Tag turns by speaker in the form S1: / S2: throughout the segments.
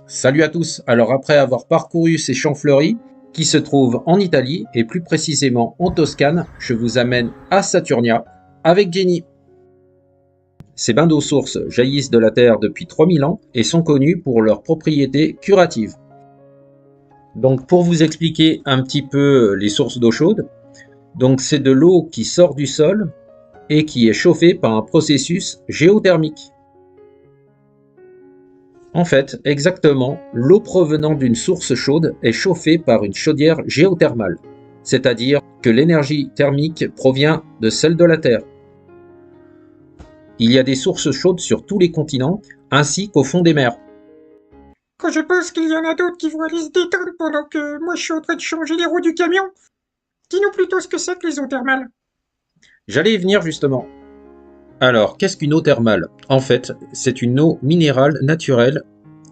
S1: Salut à tous. Alors après avoir parcouru ces champs fleuris qui se trouvent en Italie et plus précisément en Toscane, je vous amène à Saturnia avec Jenny. Ces bains d'eau source jaillissent de la terre depuis 3000 ans et sont connus pour leurs propriétés curatives. Donc pour vous expliquer un petit peu les sources d'eau chaude, donc c'est de l'eau qui sort du sol et qui est chauffée par un processus géothermique. En fait, exactement, l'eau provenant d'une source chaude est chauffée par une chaudière géothermale, c'est-à-dire que l'énergie thermique provient de celle de la Terre. Il y a des sources chaudes sur tous les continents, ainsi qu'au fond des mers.
S2: Quand je pense qu'il y en a d'autres qui vont aller se détendre pendant que moi je suis en train de changer les roues du camion, dis-nous plutôt ce que c'est que les eaux thermales.
S1: J'allais y venir justement. Alors, qu'est-ce qu'une eau thermale? En fait, c'est une eau minérale naturelle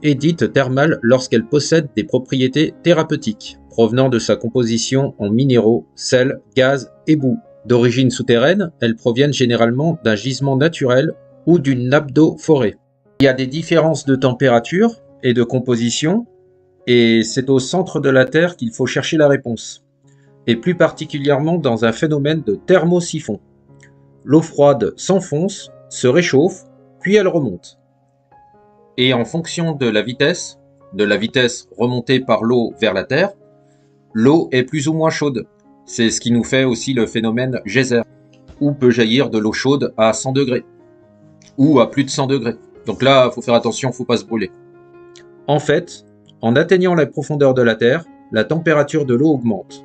S1: et dite thermale lorsqu'elle possède des propriétés thérapeutiques, provenant de sa composition en minéraux, sel, gaz et boue. D'origine souterraine, elles proviennent généralement d'un gisement naturel ou d'une nappe d'eau forêt. Il y a des différences de température et de composition, et c'est au centre de la Terre qu'il faut chercher la réponse, et plus particulièrement dans un phénomène de thermosiphon. L'eau froide s'enfonce, se réchauffe, puis elle remonte. Et en fonction de la vitesse remontée par l'eau vers la Terre, l'eau est plus ou moins chaude. C'est ce qui nous fait aussi le phénomène geyser, où peut jaillir de l'eau chaude à 100 degrés, ou à plus de 100 degrés. Donc là, il faut faire attention, il ne faut pas se brûler. En fait, en atteignant la profondeur de la Terre, la température de l'eau augmente.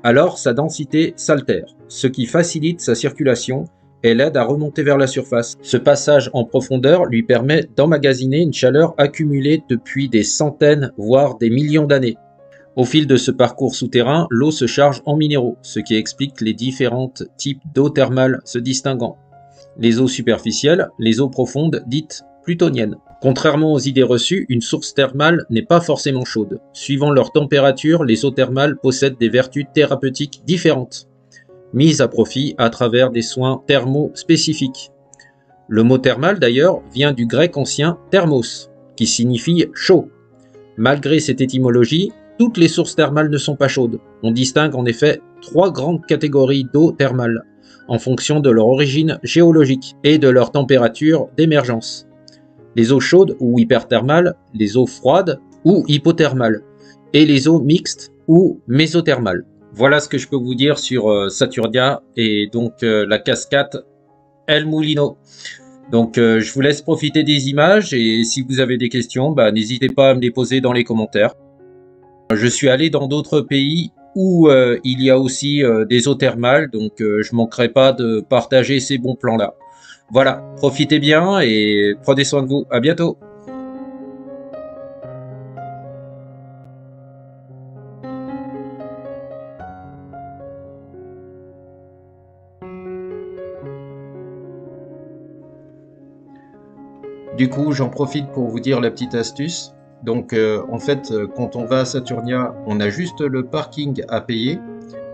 S1: Alors sa densité s'altère, ce qui facilite sa circulation et l'aide à remonter vers la surface. Ce passage en profondeur lui permet d'emmagasiner une chaleur accumulée depuis des centaines, voire des millions d'années. Au fil de ce parcours souterrain, l'eau se charge en minéraux, ce qui explique les différents types d'eau thermale se distinguant. Les eaux superficielles, les eaux profondes dites plutoniennes. Contrairement aux idées reçues, une source thermale n'est pas forcément chaude. Suivant leur température, les eaux thermales possèdent des vertus thérapeutiques différentes, mises à profit à travers des soins thermaux spécifiques. Le mot thermal d'ailleurs vient du grec ancien thermos, qui signifie chaud. Malgré cette étymologie, toutes les sources thermales ne sont pas chaudes. On distingue en effet trois grandes catégories d'eau thermale, en fonction de leur origine géologique et de leur température d'émergence. Les eaux chaudes ou hyperthermales, les eaux froides ou hypothermales, et les eaux mixtes ou mésothermales. Voilà ce que je peux vous dire sur Saturnia et donc la cascade El Mulino. Donc je vous laisse profiter des images et si vous avez des questions, n'hésitez pas à me les poser dans les commentaires. Je suis allé dans d'autres pays où il y a aussi des eaux thermales, donc je manquerai pas de partager ces bons plans-là. Voilà, profitez bien et prenez soin de vous. À bientôt. Du coup, j'en profite pour vous dire la petite astuce. Donc, en fait, quand on va à Saturnia, on a juste le parking à payer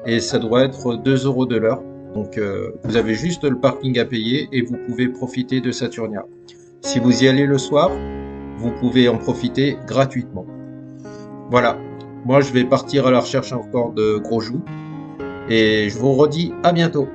S1: et ça doit être 2 euros de l'heure. Donc, vous avez juste le parking à payer et vous pouvez profiter de Saturnia. Si vous y allez le soir, vous pouvez en profiter gratuitement. Voilà. Moi, je vais partir à la recherche encore de gros joues et je vous redis à bientôt.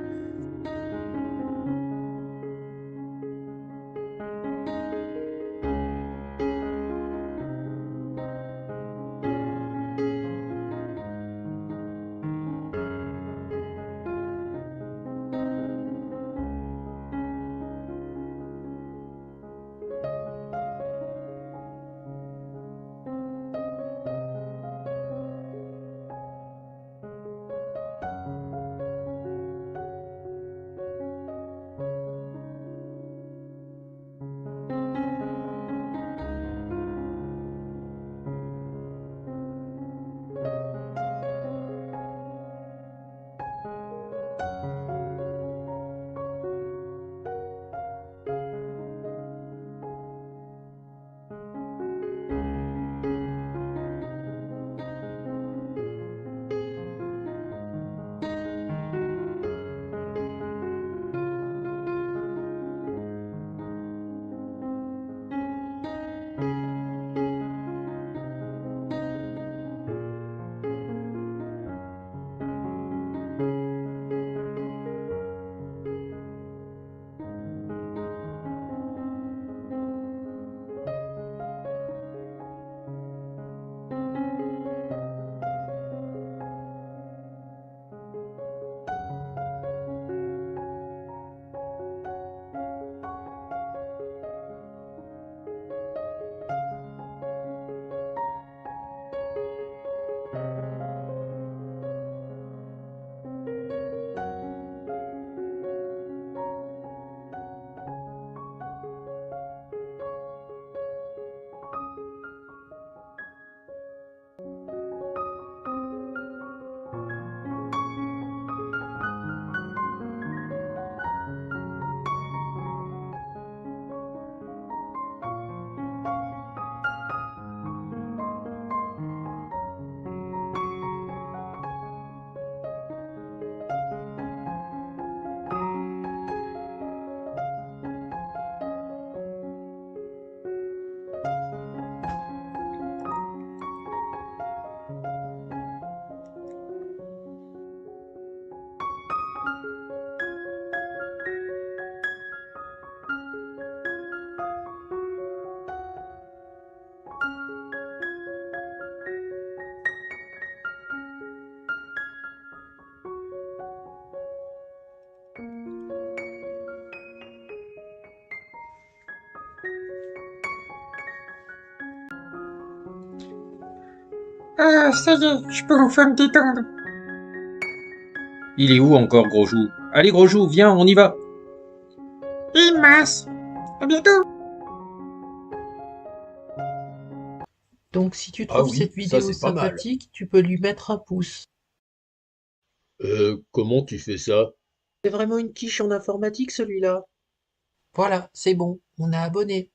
S2: Ah, ça y est, je peux enfin me détendre.
S1: Il est où encore, Grosjou? Allez, Grosjou, viens, on y va!
S2: Et mince. À bientôt.
S3: Donc si tu
S4: Ah
S3: trouves
S4: oui,
S3: cette
S4: ça
S3: vidéo
S4: c'est pas mal.
S3: sympathique, tu peux lui mettre un pouce.
S4: Comment tu fais ça?
S3: C'est vraiment une quiche en informatique celui-là. Voilà, c'est bon, on est abonné.